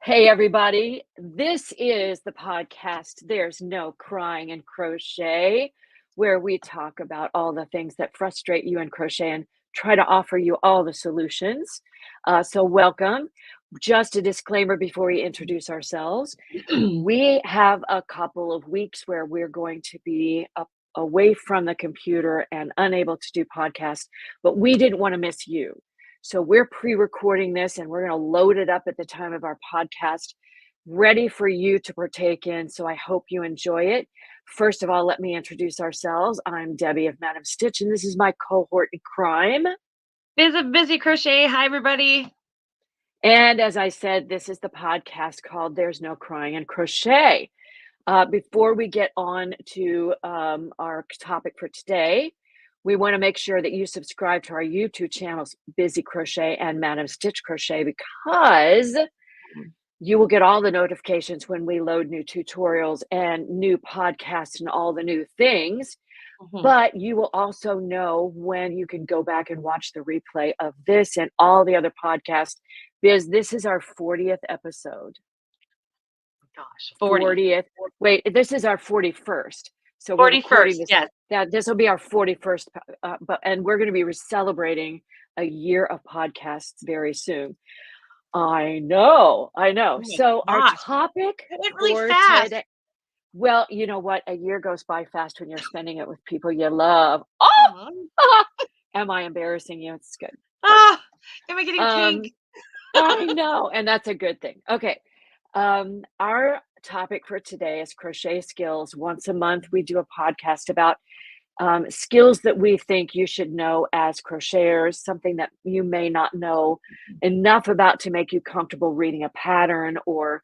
Hey, everybody. This is the podcast, There's No Crying in Crochet, where we talk about all the things that frustrate you in crochet and try to offer you all the solutions. So, welcome. Just a disclaimer before we introduce ourselves. We have a couple of weeks where we're going to be away from the computer and unable to do podcasts, but we didn't want to miss you. So we're pre-recording this and we're going to load it up at the time of our podcast, ready for you to partake in. So I hope you enjoy it. First of all, let me introduce ourselves. I'm Debbie of Madam Stitch, and this is my cohort in crime. Busy Crochet. Hi, everybody. And as I said, this is the podcast called There's No Crying in Crochet. Before we get on to our topic for today, we want to make sure that you subscribe to our YouTube channels, Busy Crochet and Madam Stitch Crochet, because you will get all the notifications when we load new tutorials and new podcasts and all the new things. But you will also know when you can go back and watch the replay of this and all the other podcasts, because this is our 40th episode. Gosh, 40th. Wait, this is our 41st. So 41st, yes. This will be our 41st, and we're going to be celebrating a year of podcasts very soon. I know. Oh So my our gosh. topic It went really for fast. today. Well, you know what? A year goes by fast when you're spending it with people you love. Oh, am I embarrassing you? It's good. Am I getting pink? I know, and that's a good thing. Okay. Our topic for today is crochet skills. Once a month, we do a podcast about skills that we think you should know as crocheters, something that you may not know enough about to make you comfortable reading a pattern or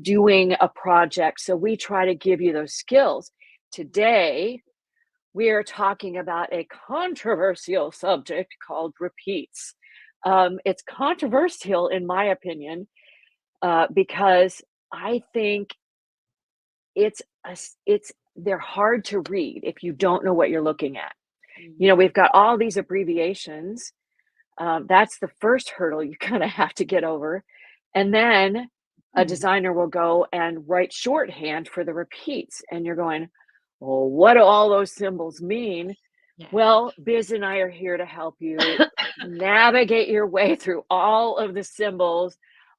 doing a project. So we try to give you those skills. Today, we are talking about a controversial subject called repeats. It's controversial, in my opinion, because I think they're hard to read if you don't know what you're looking at. You know, we've got all these abbreviations. That's the first hurdle you kind of have to get over. And then a designer will go and write shorthand for the repeats. And you're going, well, what do all those symbols mean? Yeah. Well, Biz and I are here to help you navigate your way through all of the symbols,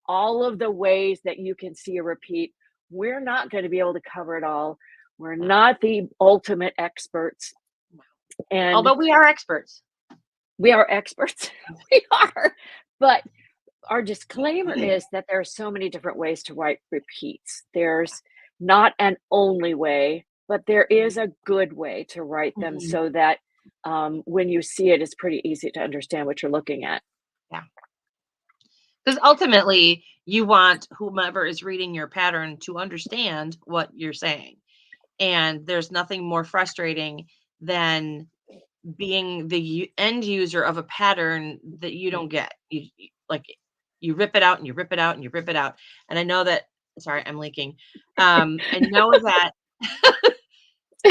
all of the ways that you can see a repeat. We're not going to be able to cover it all. We're not the ultimate experts. And although we are experts. We are experts. We are. But our disclaimer is that there are so many different ways to write repeats. There's not an only way, but there is a good way to write them so that when you see it, it's pretty easy to understand what you're looking at. Yeah. Because ultimately, you want whomever is reading your pattern to understand what you're saying. And there's nothing more frustrating than being the end user of a pattern that you don't get. You rip it out and you rip it out and you rip it out. And I know that, sorry, I'm leaking. I know that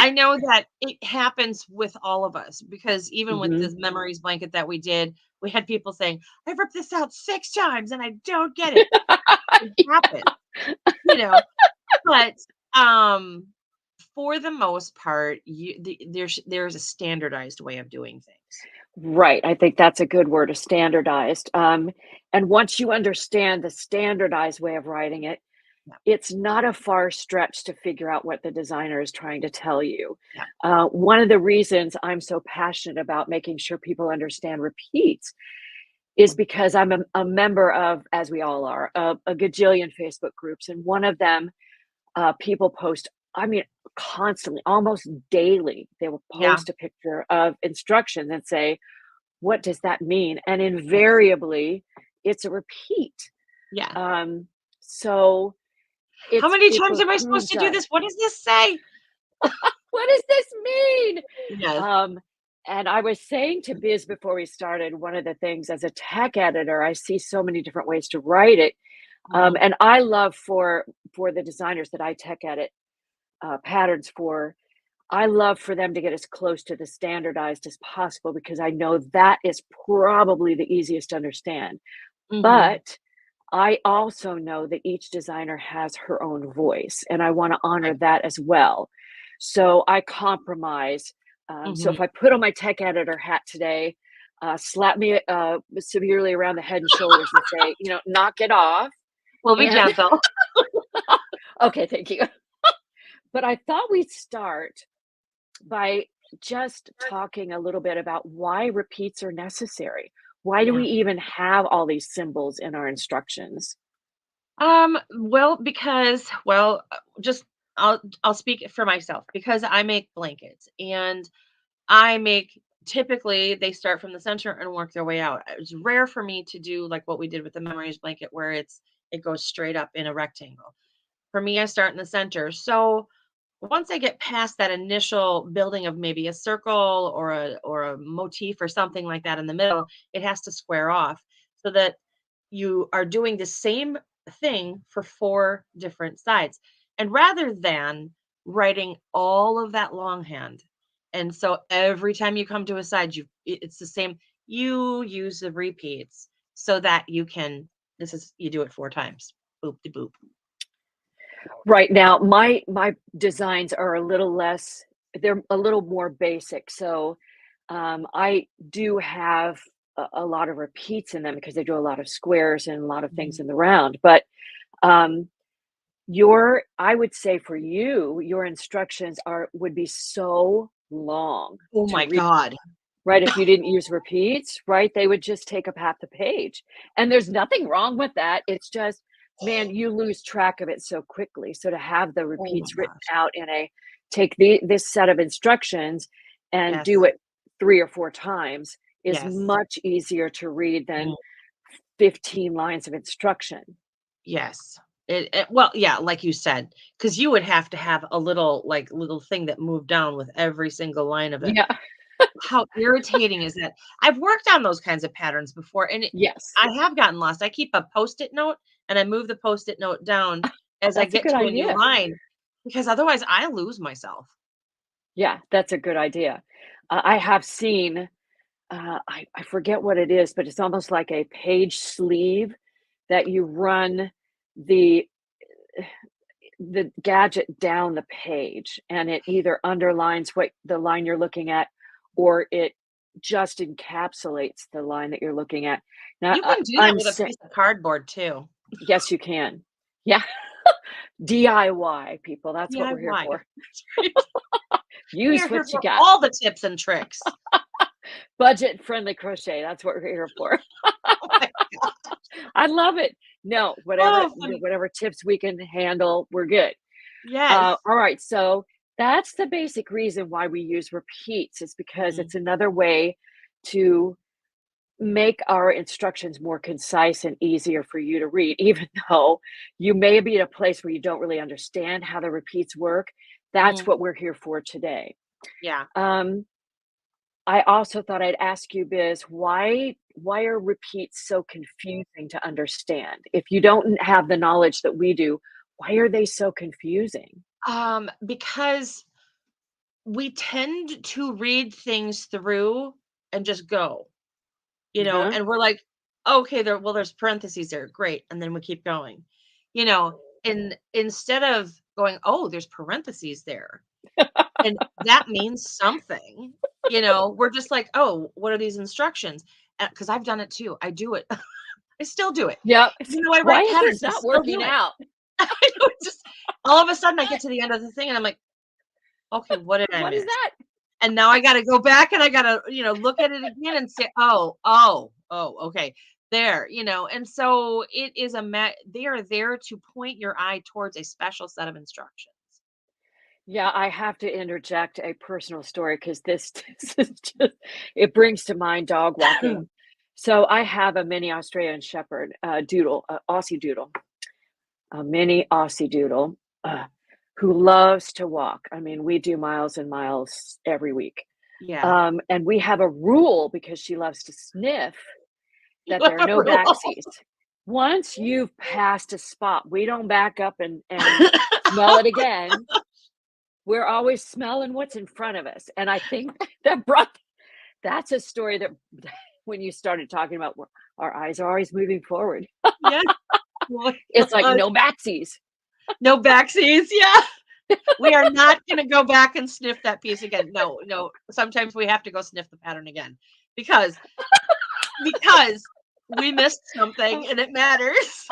I know that it happens with all of us, because even with this memories blanket that we did, we had people saying, I've ripped this out 6 times and I don't get it. It happens, you know, but for the most part, there's a standardized way of doing things. Right. I think that's a good word, a standardized. And once you understand the standardized way of writing it, it's not a far stretch to figure out what the designer is trying to tell you. One of the reasons I'm so passionate about making sure people understand repeats is because I'm a member of, as we all are, a gajillion Facebook groups. And one of them, people post, constantly, almost daily, they will post a picture of instructions and say, what does that mean? And invariably, it's a repeat. So how many times am I supposed to do this? What does this say? What does this mean? Yes. And I was saying to Biz before we started, one of the things as a tech editor, I see so many different ways to write it. And I love for the designers that I tech edit patterns for, I love for them to get as close to the standardized as possible, because I know that is probably the easiest to understand. But I also know that each designer has her own voice, and I wanna honor Okay. that as well. So I compromise. So Mhm. if I put on my tech editor hat today, slap me, severely around the head and shoulders and say, "Knock it off." We'll be And gentle. okay, thank you. But I thought we'd start by just talking a little bit about why repeats are necessary. Why do we Yeah. even have all these symbols in our instructions? Well, because just I'll speak for myself because I make blankets and I make typically they start from the center and work their way out. It's rare for me to do like what we did with the memories blanket where it goes straight up in a rectangle. For me, I start in the center. So once I get past that initial building of maybe a circle or a motif or something like that in the middle, it has to square off so that you are doing the same thing for four different sides. And rather than writing all of that longhand, and so every time you come to a side, it's the same. You use the repeats so that you can. You do it four times. Boop de boop. Right now, my designs are a little less, they're a little more basic. So I do have a lot of repeats in them because they do a lot of squares and a lot of things Mhm. in the round. But um, I would say for you, your instructions would be so long Oh to my read, god. right? If you didn't use repeats, right? They would just take up half the page. And there's nothing wrong with that. It's just, man, you lose track of it so quickly. So to have the Oh my repeats written gosh. out take this set of instructions and do Yes. it 3 or 4 times is Yes. much easier to read than Mm, 15 lines of instruction. yes. Well, yeah, like you said, because you would have to have a little thing that moved down with every single line of it. Yeah. How irritating is that? I've worked on those kinds of patterns before, and Yes. I have gotten lost. I keep a Post-it note, and I move the Post-it note down as I That's a get good to a new idea. line, because otherwise I lose myself. Yeah, that's a good idea. I have seen, I forget what it is, but it's almost like a page sleeve that you run the the gadget down the page, and it either underlines what the line you're looking at, or it just encapsulates the line that you're looking at. Now, You can do that I'm with a sa piece of cardboard too. yes, you can. Yeah, DIY people, that's what we're here DIY. for. That's right. We Use are here what you for got. all the tips and tricks. Budget-friendly crochet, that's what we're here for. Oh my god. I love it. No, Oh, funny. whatever tips we can handle, we're good. Yes. All right, so that's the basic reason why we use repeats is because Mhm. it's another way to make our instructions more concise and easier for you to read, even though you may be at a place where you don't really understand how the repeats work. That's Mhm. what we're here for today. Yeah. Um, I also thought I'd ask you, Biz, why are repeats so confusing to understand? If you don't have the knowledge that we do, why are they so confusing? Because we tend to read things through and just go, Uh-huh. and we're like, okay, there's parentheses there, great, and then we keep going, you know, and instead of going, oh, there's parentheses there, and that means something, we're just like, oh, what are these instructions? Because I've done it too. I do it. I still do it. Yep. Even though I Why write is this patterns, I not still working do it. out? I know, it's just all of a sudden I get to the end of the thing and I'm like, okay, what did I What is miss? that? And now I gotta go back and I gotta, look at it again and say, "Oh, oh, oh, okay, there," and so it is they are there to point your eye towards a special set of instructions. Yeah, I have to interject a personal story because this, this is just, it brings to mind dog walking. So I have a mini Australian Shepherd, doodle, Aussie doodle, a mini Aussie doodle, uh, who loves to walk. I mean, we do miles and miles every week. Yeah. And we have a rule because she loves to sniff You that have there are a no rule. backsies. Once you've passed a spot, we don't back up and smell it again. We're always smelling what's in front of us. And I think that brought that's a story that when you started talking about our eyes are always moving forward. Yeah. my It's like gosh. no backsies. No backsies. Yeah. We are not going to go back and sniff that piece again. No, no. Sometimes we have to go sniff the pattern again because we missed something and it matters.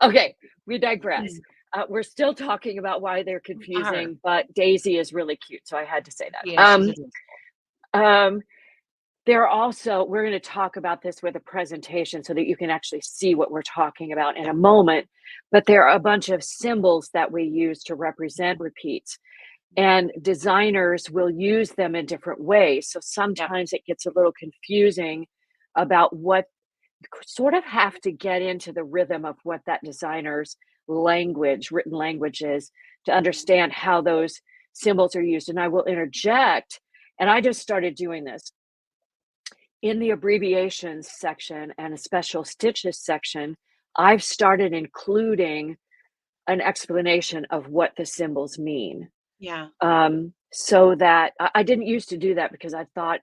Okay, we digress. Mm. We're still talking about why they're Are. confusing, but Daisy is really cute, so I had to say that. Yeah, she's a Um, There also we're gonna talk about this with a presentation so that you can actually see what we're talking about in yeah. a moment, but there are a bunch of symbols that we use to represent repeats, and designers will use them in different ways, so Yep. sometimes it gets a little confusing about what sort of have to get into the rhythm of what that designer's language, written language is to Mhm. understand how those symbols are used, and I will interject, and I just started doing this in the abbreviations section and a special stitches section, I've started including an explanation of what the symbols mean. Yeah. So that I didn't used to do that because I thought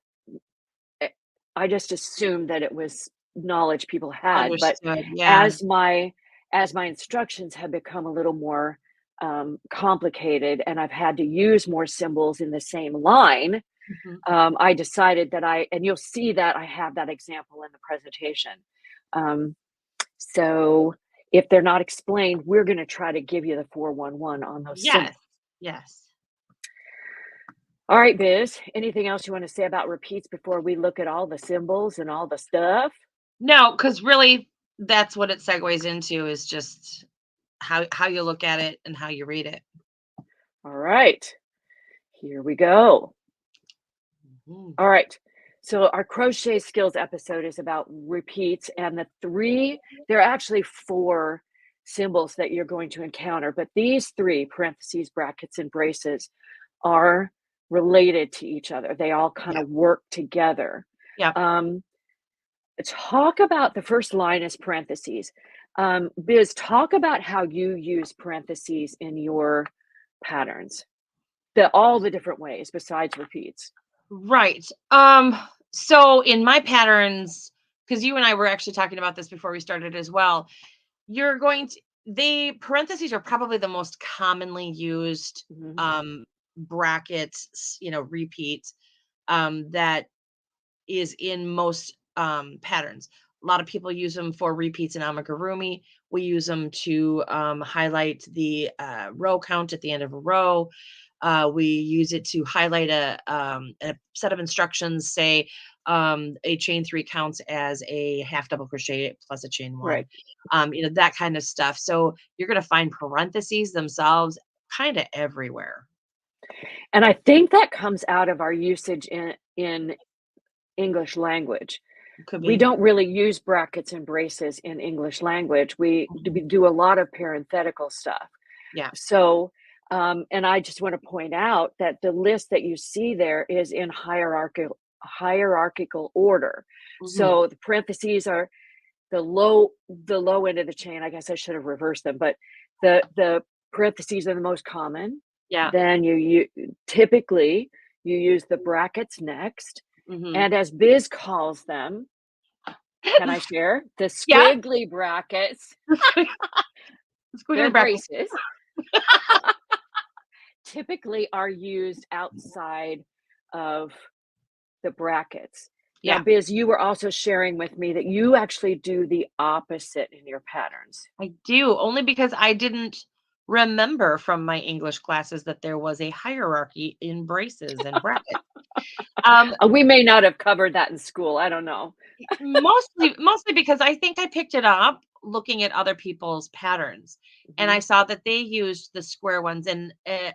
eh, I just assumed that it was knowledge people had. But Understood. Yeah. as my as my instructions have become a little more complicated and I've had to use more symbols in the same line, Mhm. I decided that and you'll see that I have that example in the presentation. Um, so if they're not explained, we're going to try to give you the 411 on those Yes. symbols. Yes. All right, Biz, anything else you want to say about repeats before we look at all the symbols and all the stuff? No, because really that's what it segues into is just how you look at it and how you read it. All right, here we go. Mhm. All right. So our crochet skills episode is about repeats and there are actually four symbols that you're going to encounter, but these three parentheses, brackets, and braces are related to each other. They all kind Yep. of work together. Yep. Um, Talk about the first line is parentheses. Biz, talk about how you use parentheses in your patterns, all the different ways besides repeats. Right. So in my patterns, because you and I were actually talking about this before we started as well, you're going to they parentheses are probably the most commonly used Mhm. brackets, repeat that is in most patterns. A lot of people use them for repeats in amigurumi. We use them to highlight the row count at the end of a row. We use it to highlight a set of instructions, say a chain three counts as a half double crochet plus a chain one, Right. that kind of stuff. So you're going to find parentheses themselves kind of everywhere. And I think that comes out of our usage in English language. Could We be. don't really use brackets and braces in English language. We Mhm. do a lot of parenthetical stuff. Yeah. So, and I just want to point out that the list that you see there is in hierarchical order. Hmm. So the parentheses are the low end of the chain. I guess I should have reversed them, but the parentheses are the most common. Yeah. Then typically you use the brackets next, Hmm. and as Biz calls them, can I share? The Yeah. squiggly brackets, they're Squiggly brackets. braces, typically are used outside of the brackets. Now, Yeah, Biz, you were also sharing with me that you actually do the opposite in your patterns. I do, only because I didn't remember from my English classes that there was a hierarchy in braces and brackets. Um, We may not have covered that in school. I don't know. mostly because I think I picked it up looking at other people's patterns, and I Mhm. saw that they used the square ones in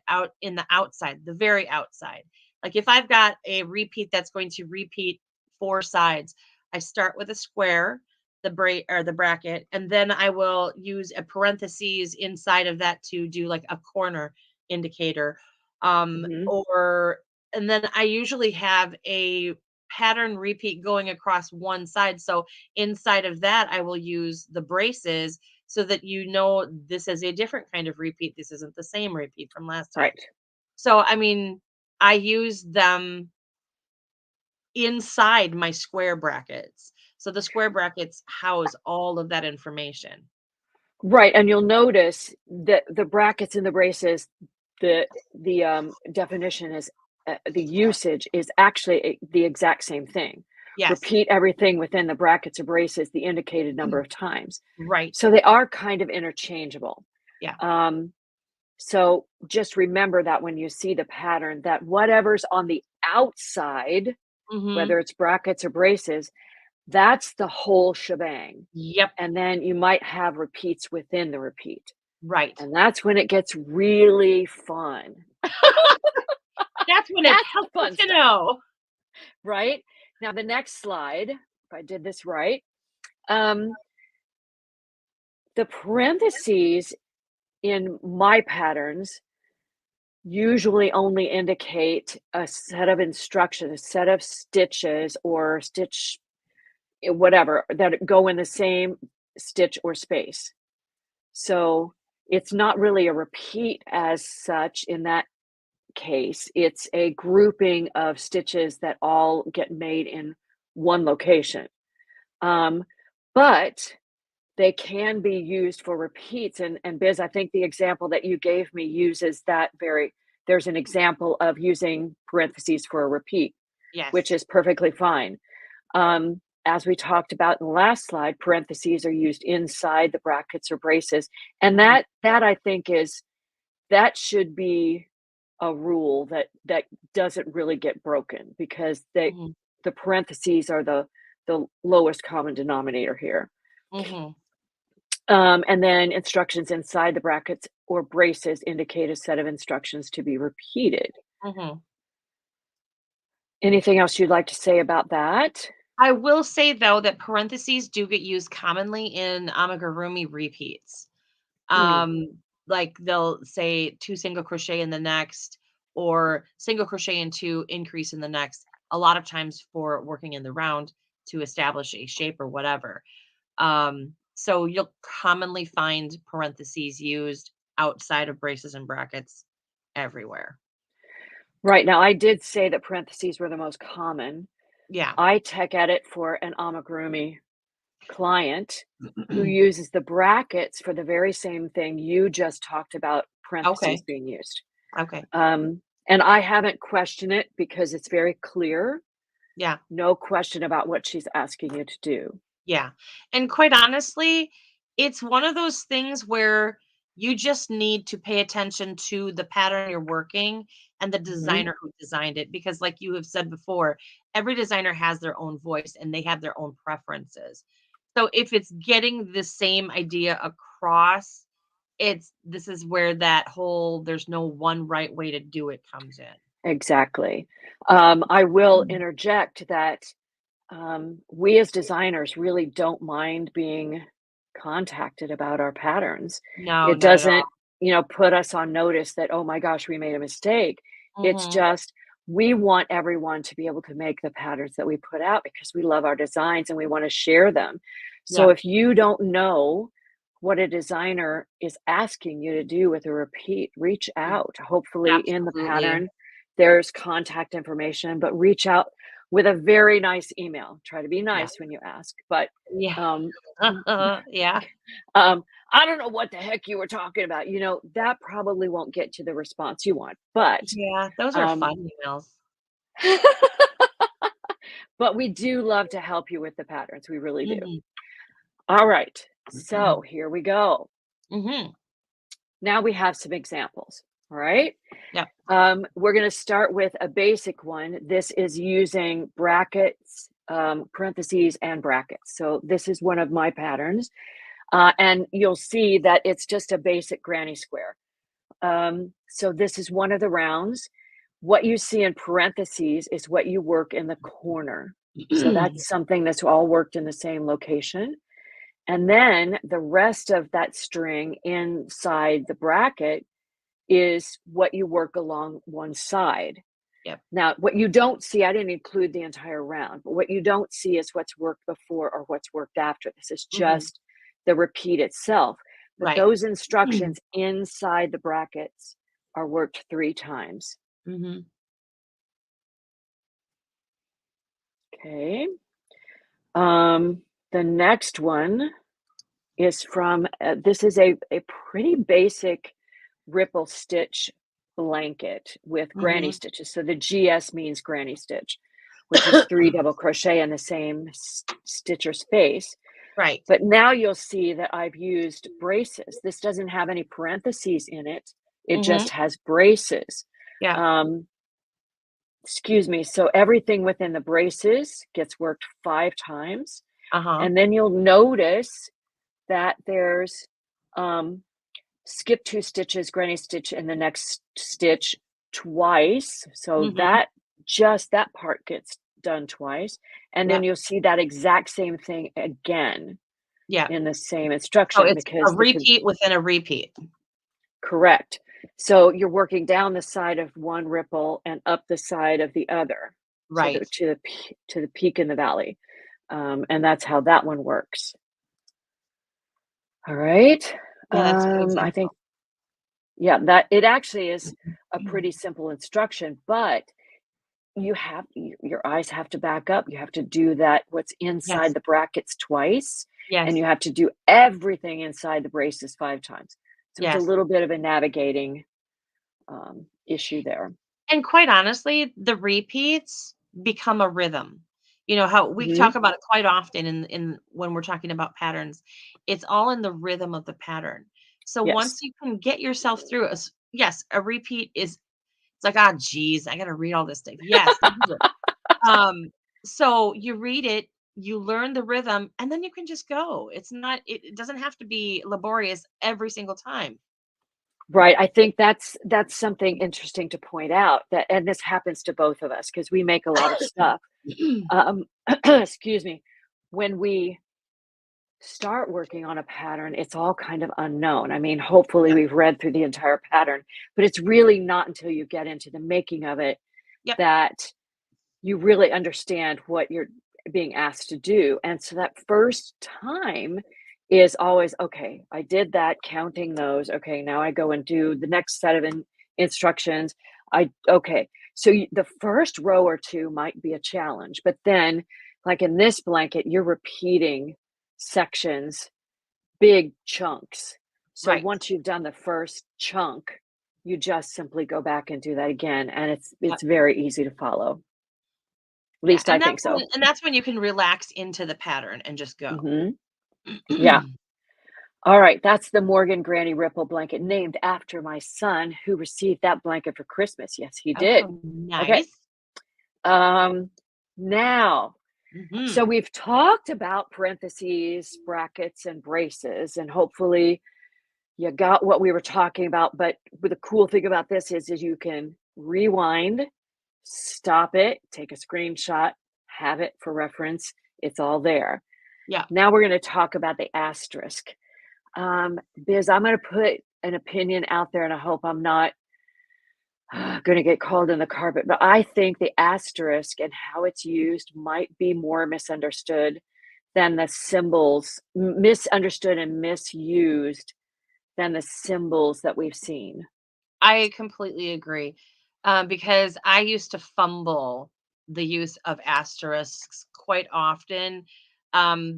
out in the outside, the very outside. Like if I've got a repeat that's going to repeat four sides, I start with a square, the or the bracket, and then I will use a parentheses inside of that to do like a corner indicator. Mhm. Or and then I usually have a pattern repeat going across one side. So inside of that, I will use the braces so that this is a different kind of repeat. This isn't the same repeat from last time. Right. So, I mean, I use them inside my square brackets. So the square brackets house all of that information. Right, and you'll notice that the brackets and the braces, the definition is, the usage is actually the exact same thing. Yes. Repeat everything within the brackets or braces the indicated number of times. Right. So they are kind of interchangeable. Yeah. Um, so just remember that when you see the pattern, that whatever's on the outside, Mhm. whether it's brackets or braces, that's the whole shebang. Yep. And then you might have repeats within the repeat. Right. And that's when it gets really fun. That's when it's That's the helpful fun to stuff, know. right? Now the next slide, if I did this right, um, the parentheses in my patterns usually only indicate a set of instructions, a set of stitches or stitch whatever that go in the same stitch or space. So it's not really a repeat as such in that case. It's a grouping of stitches that all get made in one location. Um, but they can be used for repeats. And Biz, I think the example that you gave me uses that very, there's an example of using parentheses for a repeat, which Yes. is perfectly fine. As we talked about in the last slide, parentheses are used inside the brackets or braces. And Mhm. that I think is that should be a rule that doesn't really get broken because Mhm. the parentheses are the lowest common denominator here. Mhm. And then instructions inside the brackets or braces indicate a set of instructions to be repeated. Mhm. Anything else you'd like to say about that? I will say though that parentheses do get used commonly in amigurumi repeats. Mm, Like they'll say 2 single crochet in the next or single crochet and 2 increase in the next, a lot of times for working in the round to establish a shape or whatever. So you'll commonly find parentheses used outside of braces and brackets everywhere. right, now I did say that parentheses were the most common. Yeah. I tech edit for an amigurumi client who uses the brackets for the very same thing you just talked about parentheses Okay. being used. Okay. And I haven't questioned it because it's very clear. Yeah. No question about what she's asking you to do. Yeah. And quite honestly, it's one of those things where you just need to pay attention to the pattern you're working and the Mhm. designer who designed it. Because, like you have said before, every designer has their own voice and they have their own preferences. So, if it's getting the same idea across, this is where that whole there's no one right way to do it comes in. Exactly. I will Mhm. interject that we as designers really don't mind being contacted about our patterns. No, It not at all. doesn't, put us on notice that, oh my gosh, we made a mistake. It's Hmm. just we want everyone to be able to make the patterns that we put out because we love our designs and we want to share them. So Yeah, if you don't know what a designer is asking you to do with a repeat, reach out. Hopefully, in the absolutely. pattern, there's contact information, but reach out with a very nice email. Try to be Yeah. nice when you ask, but Yeah. um, Yeah. I don't know what the heck you were talking about. That probably won't get you the response you want, Yeah, those are um, fun emails. but we do love to help you with the patterns. We really do. Mhm. All right, so here we go. Mhm. Now we have some examples. All right. Yep. We're going to start with a basic one. This is using brackets, parentheses, and brackets. So this is one of my patterns. And you'll see that it's just a basic granny square. So this is one of the rounds. What you see in parentheses is what you work in the corner. So that's something that's all worked in the same location. And then the rest of that string inside the bracket is what you work along one side. Yep. Now, what you don't see, I didn't include the entire round, but what you don't see is what's worked before or what's worked after. This is Mhm. just the repeat itself. But Right. those instructions inside the brackets are worked 3 times. Mhm. Okay. The next one is from, this is a pretty basic ripple stitch blanket with granny Mhm. stitches. So the GS means granny stitch, which is 3 double crochet in the same stitcher's face. Right. But now you'll see that I've used braces. This doesn't have any parentheses in it. It Mhm. just has braces. Yeah. Um, excuse me. So everything within the braces gets worked 5 times. Uh-huh. And then you'll notice that there's skip 2 stitches, granny stitch in the next stitch twice. So Mhm. that part gets done twice. And then Yep. you'll see that exact same thing again Yeah. in the same So instruction it's a because repeat within a repeat. correct. So you're working down the side of one ripple and up the side of the other. So Right. to the peak in the valley. And that's how that one works. All right. Yeah, that's a good I think, example. yeah, that it actually is a Mhm. pretty simple instruction, but your eyes have to back up. You have to do that what's inside Yes. the brackets twice, and Yes. you have to do everything inside the braces 5 times. So it's a Yes. little bit of a navigating issue there. And quite honestly, the repeats become a rhythm. You know how we Mhm. talk about it quite often in when we're talking about patterns. It's all in the rhythm of the pattern. So once Yes. you can get yourself through a yes, a repeat is it's like, ah, geez, I got to read all this stuff. Yes, you do. So you read it, you learn the rhythm, and then you can just go. It's not. It doesn't have to be laborious every single time. Right, I think that's something interesting to point out that and this happens to both of us because we make a lot of stuff. Um, excuse me. When we start working on a pattern, it's all kind of unknown. I mean, hopefully Yep. we've read through the entire pattern, but it's really not until you get into the making of it Yep. that you really understand what you're being asked to do. And so that first time is always, okay, I did that, counting those. Okay, now I go and do the next set of instructions. Okay. So the first row or two might be a challenge, but then, like in this blanket, you're repeating sections, big chunks. So Right. once you've done the first chunk, you just simply go back and do that again, and Yep. it's very easy to follow. At Yeah, least I think so. and that's when you can relax into the pattern and just go. Mhm. Yeah. Alright, that's the Morgan Granny Ripple blanket named after my son who received that blanket for Christmas. Yes, he did. Oh, Okay. nice. Um, now, so Mhm. we've talked about parentheses, brackets, and braces, and hopefully you got what we were talking about, but the cool thing about this is you can rewind, stop it, take a screenshot, have it for reference. It's all there. Yeah. Now we're gonna talk about the asterisk. Biz, I'm gonna put an opinion out there, and I hope I'm not gonna get called in the carpet, but I think the asterisk and how it's used might be more misunderstood than the symbols, misunderstood and misused than the symbols that we've seen. I completely agree, because I used to fumble the use of asterisks quite often,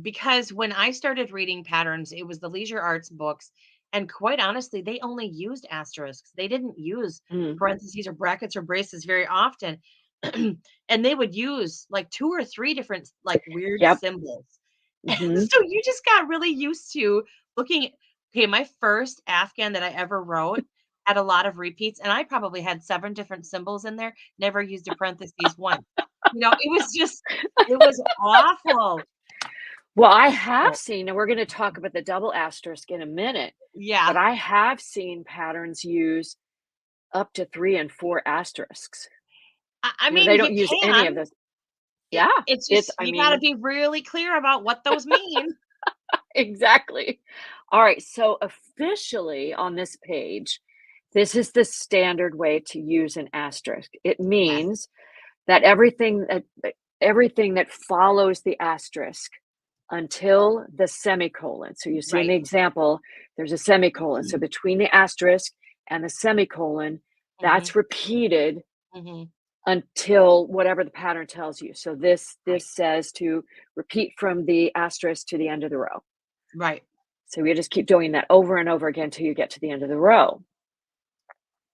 because when I started reading patterns, it was the leisure arts books, and quite honestly, they only used asterisks. They didn't use Mm, parentheses or brackets or braces very often, and they would use like 2 or 3 different like weird yep. symbols. And Mhm. so you just got really used to looking at okay, my first Afghan that I ever wrote had a lot of repeats, and I probably had 7 different symbols in there, never used a parentheses once. You know, it was just it was awful. Well, I have Awful. seen, and we're gonna talk about the double asterisk in a minute, but Yeah. I have seen patterns use up to 3 and 4 asterisks. I You know, mean, they you don't use any of can. those. Yeah, It's it's just I you gotta mean, be really clear about what those mean. exactly. Alright, so officially on this page, this is the standard way to use an asterisk. It Yes. means that everything that follows the asterisk until the semicolon. So you see in the Right. example, there's a semicolon. So between the asterisk and the semicolon, Mhm. that's repeated Mhm. until whatever the pattern tells you. So this says to repeat from the asterisk to the end of the row. Right. So you just keep doing that over and over again till you get to the end of the row.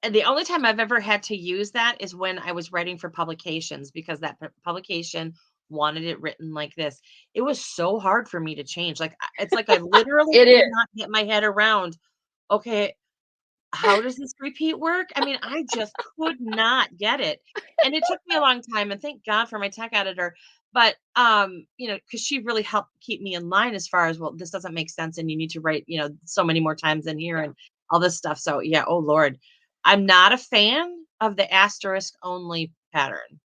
And the only time I've ever had to use that is when I was writing for publications, because that publication wanted it written like this. It was so hard for me to change. Like, it's like I literally It is. could not get my head around, okay, how does this repeat work? I mean, I just could not get it. And it took me a long time, and thank God for my tech editor. But because she really helped keep me in line as far as, well, this doesn't make sense and you need to write, so many more times in here Yeah. and all this stuff. So yeah, oh Lord. I'm not a fan of the asterisk only pattern.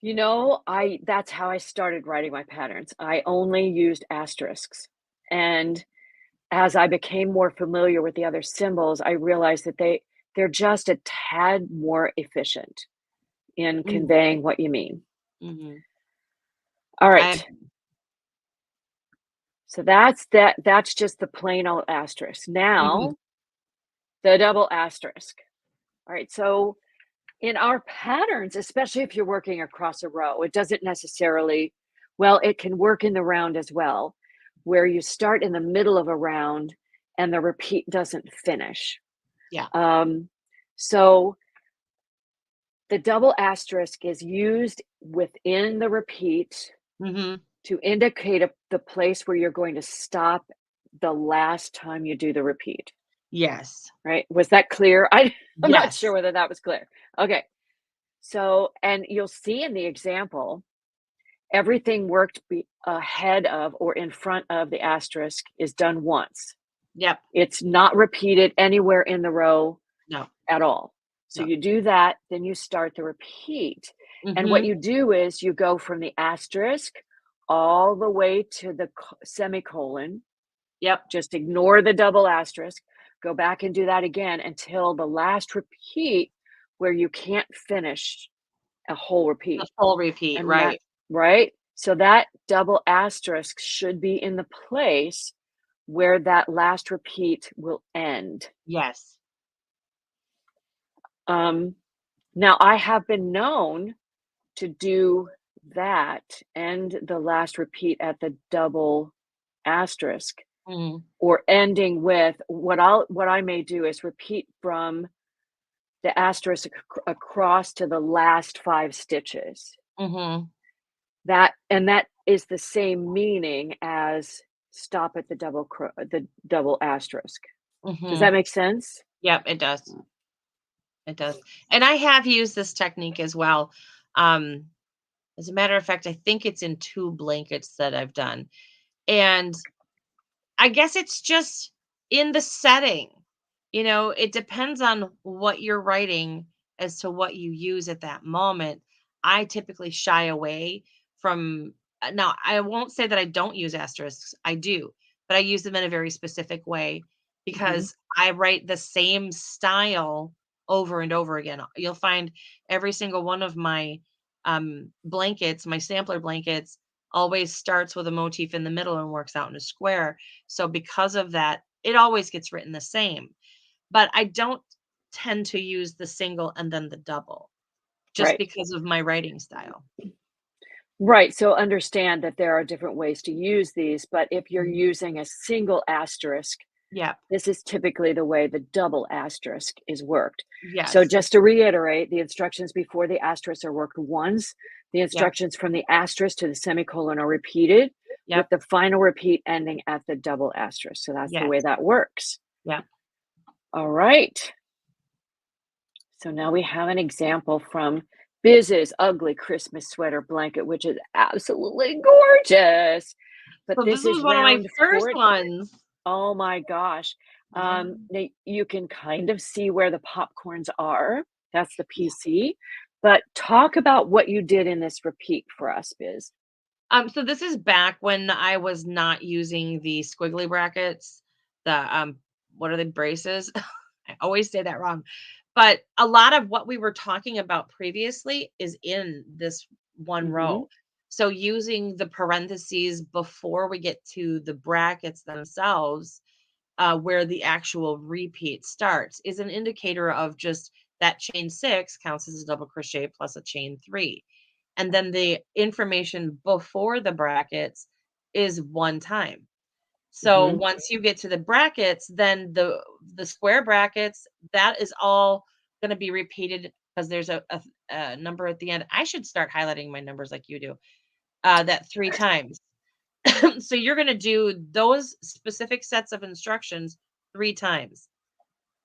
That's how I started writing my patterns. I only used asterisks. And as I became more familiar with the other symbols, I realized that they're just a tad more efficient in Mm, conveying what you mean. mhm. All I right. So that's just the plain old asterisk. mhm. Now, the double asterisk. All right. So in our patterns, especially if you're working across a row, it doesn't necessarily, well, it can work in the round as well, where you start in the middle of a round and the repeat doesn't finish. Yeah. So the double asterisk is used within the repeat Mhm. to indicate the place where you're going to stop the last time you do the repeat, Yes. right? Was that clear? I'm not sure Yes. whether that was clear. Okay. So, and you'll see in the example, everything worked ahead of or in front of the asterisk is done once. Yep. It's not repeated anywhere in the row No. at all. So No. you do that, then you start the repeat. And what Mhm. you do is you go from the asterisk all the way to the semicolon. Yep. Just ignore the double asterisk. Go back and do that again until the last repeat where you can't finish a whole The repeat. full repeat, And that, right. right? So that double asterisk should be in the place where that last repeat will end. Yes. Um, Now, I have been known to do that and the last repeat at the double asterisk, Mhm. or ending with what I may do is repeat from the asterisk across to the last 5 stitches. Mhm. That is the same meaning as stop at the double asterisk. Does that Mhm. make sense? Yep, it does. It does. And I have used this technique as well. Um, as a matter of fact, I think it's in 2 blankets that I've done. And I guess it's just in the setting. It depends on what you're writing as to what you use at that moment. I typically shy away from, now, I won't say that I don't use asterisks. I do, but I use them in a very specific way Mhm. because I write the same style over and over again. You'll find every single one of my blankets, my sampler blankets, always starts with a motif in the middle and works out in a square. So because of that, it always gets written the same. But I don't tend to use the single and then the double just Right. because of my writing style. Right, so understand that there are different ways to use these, but if you're Mhm. using a single asterisk, Yep. this is typically the way the double asterisk is worked. So Yes. just to reiterate, the instructions before the asterisk are worked once. The Yep. instructions from the asterisk to the semicolon are repeated, with Yep. the final repeat ending at the double asterisk. So that's the way Yes. that works. Yep. All right. So now we have an example from Biz's ugly Christmas sweater blanket, which is absolutely gorgeous. But So this this was is one of my round first 4. ones. Oh my gosh. Yeah. Now you can kind of see where the popcorns are. That's the Yeah. PC. But talk about what you did in this repeat for us, Biz. So this is back when I was not using the squiggly brackets, the what are the braces? I always say that wrong. But a lot of what we were talking about previously is in this one Hmm. row. So using the parentheses before we get to the brackets themselves, where the actual repeat starts, is an indicator of just that chain 6 counts as a double crochet plus a chain 3. And then the information before the brackets is 1 time. So Mhm. once you get to the brackets, then the square brackets, that is all going to be repeated because there's a number at the end. I should start highlighting my numbers like you do. That 3 times. So you're going to do those specific sets of instructions 3 times.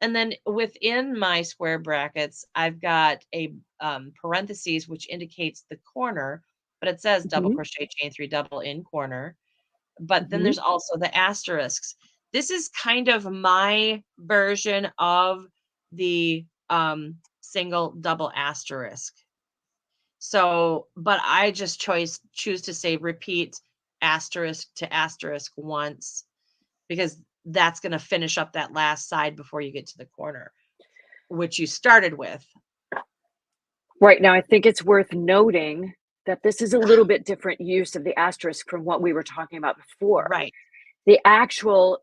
And then within my square brackets, I've got a parentheses, which indicates the corner, but it says double Mhm. crochet, chain 3, double in corner. But then Mhm. there's also the asterisks. This is kind of my version of the single double asterisk. So, but I just choose to say repeat asterisk to asterisk once because that's going to finish up that last side before you get to the corner, which you started with. Right, now I think it's worth noting that this is a little bit different use of the asterisk from what we were talking about before. Right. The actual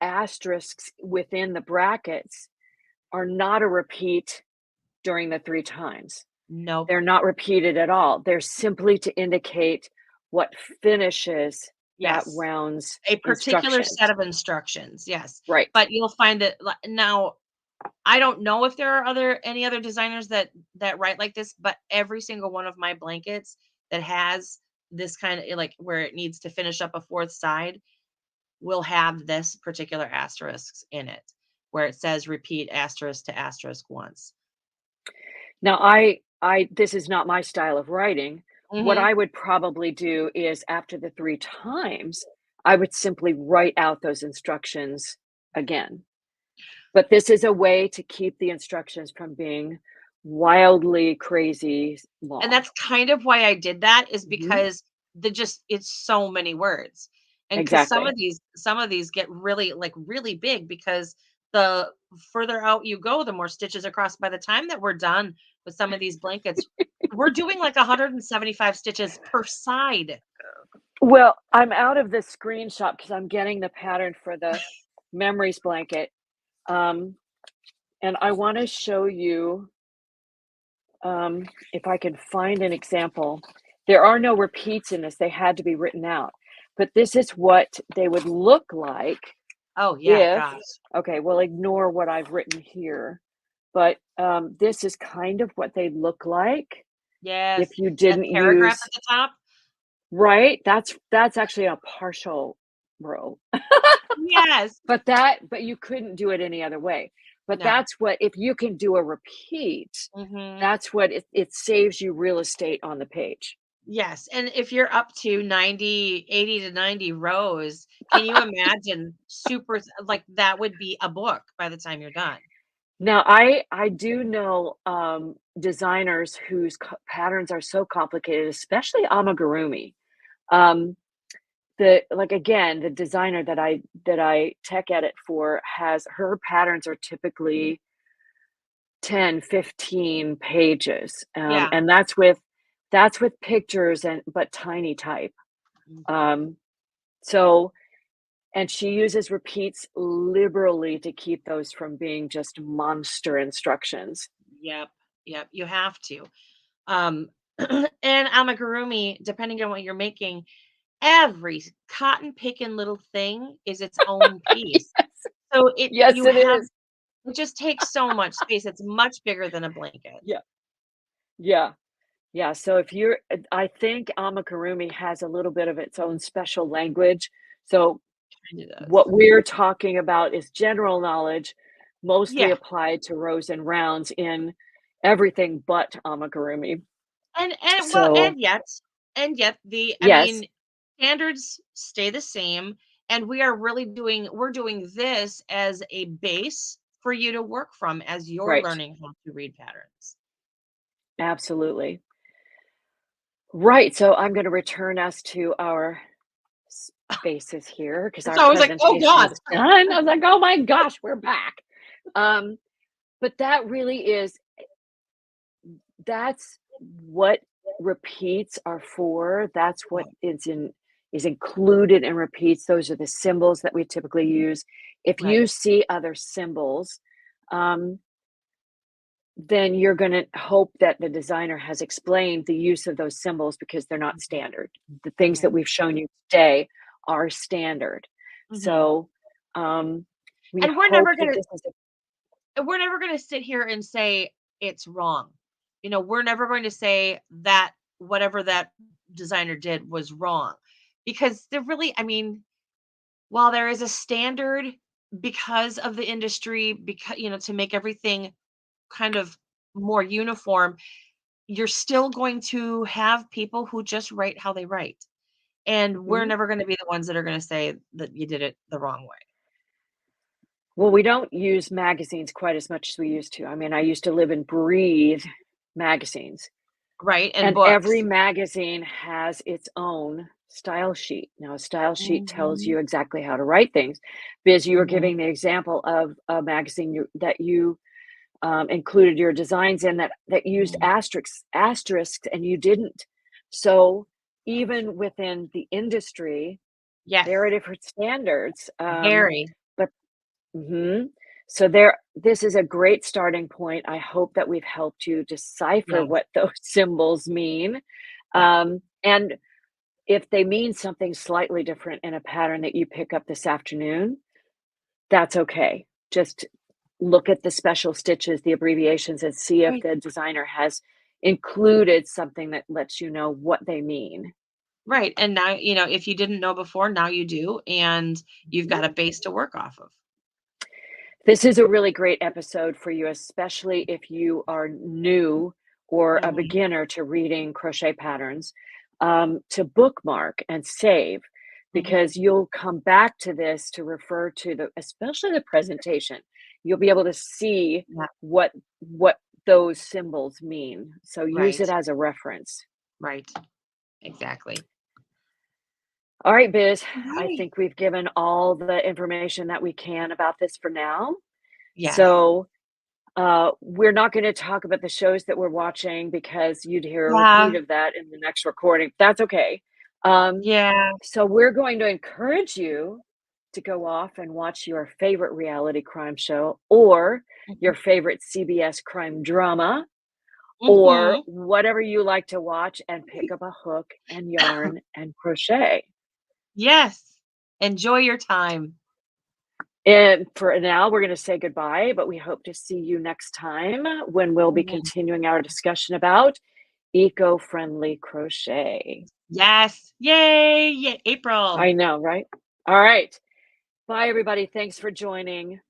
asterisks within the brackets are not a repeat during the 3 times. Nope. They're not repeated at all. They're simply to indicate what finishes that Yes. round's A particular set instructions. of instructions. Yes. Right. But you'll find that now I don't know if there are any other designers that write like this, but every single one of my blankets that has this kind of like where it needs to finish up a fourth side will have this particular asterisks in it, where it says repeat asterisk to asterisk once. Now I this is not my style of writing. What Mhm. I would probably do is after the 3 times, I would simply write out those instructions again. But this is a way to keep the instructions from being wildly crazy And long. that's kind of why I did that is Mhm. because it's so many words. And because Exactly. some of these get really like really big because the further out you go, the more stitches across. By the time that we're done with some of these blankets, we're doing like 175 stitches per side. Well, I'm out of the screenshot because I'm getting the pattern for the memories blanket, um, and I wanna show you, if I can find an example. There are no repeats in this, they had to be written out, but this is what they would look like Oh yeah, if gosh. okay, we'll ignore what I've written here, but, this is kind of what they look like Yes. if you That didn't paragraph use at the top. right? That's actually a partial row. Yes. But you couldn't do it any other way. But No. that's what if you can do a repeat, Mhm. that's what it saves you real estate on the page. Yes, and if you're up to 90, 80 to 90 rows, can you imagine like, that would be a book by the time you're done. Now, I do know, designers whose patterns are so complicated, especially amigurumi. Um, again, the designer that I tech edit for has her patterns are typically 10, 15 pages, Yeah. and that's with pictures and but tiny type. Mhm. Um, so and she uses repeats liberally to keep those from being just monster instructions. Yep, yep, you have to. Um, and amigurumi, depending on what you're making, every cotton picking little thing is its own piece. Yes. So Yes, it is. it just takes so much space. It's much bigger than a blanket. Yeah. Yeah. Yeah, so if you're I think amigurumi has a little bit of its own special language. So Kinda what does. we're talking about is general knowledge, mostly Yeah. applied to rows and rounds in everything but amigurumi. And well, So, and yet the I yes, mean, standards stay the same, and we're doing this as a base for you to work from as you're right, learning how to read patterns. absolutely. Right, so I'm gonna return us to our spaces here because our So I was like, "Oh presentation god." is done. I was like, "Oh my gosh, we're back." Um, but that really is that's what repeats are for. That's what is included in repeats. Those are the symbols that we typically use. If you Right. see other symbols, um, then you're going to hope that the designer has explained the use of those symbols because they're not standard. The things that Right. we've shown you today are standard. Mhm. So we And we're hope never that gonna this is a we're never gonna sit here and say it's wrong. We're never going to say that whatever that designer did was wrong because they're really, I mean, while there is a standard because of the industry, because to make everything kind of more uniform, you're still going to have people who just write how they write. And we're Mhm. never going to be the ones that are going to say that you did it the wrong way. Well, we don't use magazines quite as much as we used to. I mean, I used to live and breathe magazines. Right? And And every books. magazine has its own style sheet. Now, a style sheet tells Mhm. you exactly how to write things. Because you were Mhm. giving the example of a magazine that you included your designs in that used Mhm. asterisks, and you didn't. So even within the industry, Yes. there are different standards. Very. But mhm. So this is a great starting point. I hope that we've helped you decipher Yes. what those symbols mean. Yeah. And if they mean something slightly different in a pattern that you pick up this afternoon, that's okay. Just look at the special stitches, the abbreviations, and see if Right. the designer has included something that lets you know what they mean. Right. And now, if you didn't know before, now you do, and you've Mhm. got a base to work off of. This is a really great episode for you, especially if you are new or a Mhm. beginner to reading crochet patterns, to bookmark and save, Mhm. because you'll come back to this to refer to especially the presentation. You'll be able to see Yeah. what those symbols mean. So use Right. it as a reference. Right. Exactly. All right, Biz, I Right. think we've given all the information that we can about this for now. Yes. So we're not gonna talk about the shows that we're watching because you'd hear a repeat Yeah. of that in the next recording. That's okay. Um, Yeah. so we're going to encourage you to go off and watch your favorite reality crime show or Mhm. your favorite CBS crime drama or Mhm. whatever you like to watch and pick up a hook and yarn and crochet. Yes. Enjoy your time. And for now, we're going to say goodbye, but we hope to see you next time when we'll be Mhm. continuing our discussion about eco-friendly crochet. Yes. Yay. Yay. April. I know, right? All right. Bye, everybody. Thanks for joining.